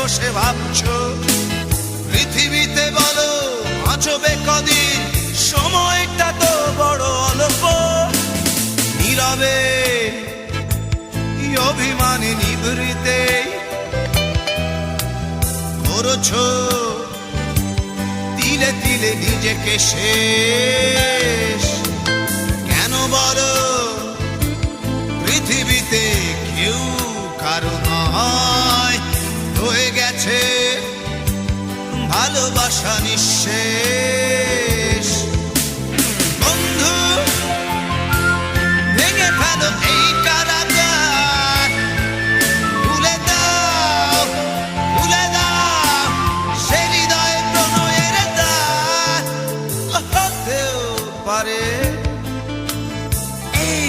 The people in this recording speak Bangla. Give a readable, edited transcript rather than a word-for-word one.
বসে ভাবছো পৃথিবীতে বলো বাঁচবে কদিন, সময়টা তো বড় অল্প। নীরবে অভিমানে নিভৃতে করছো তিলে তিলে নিজেকে শেষ। কেন বলো পৃথিবীতে কেউ কারো নয়, হয়ে গেছে ভালোবাসা নিঃশেষ।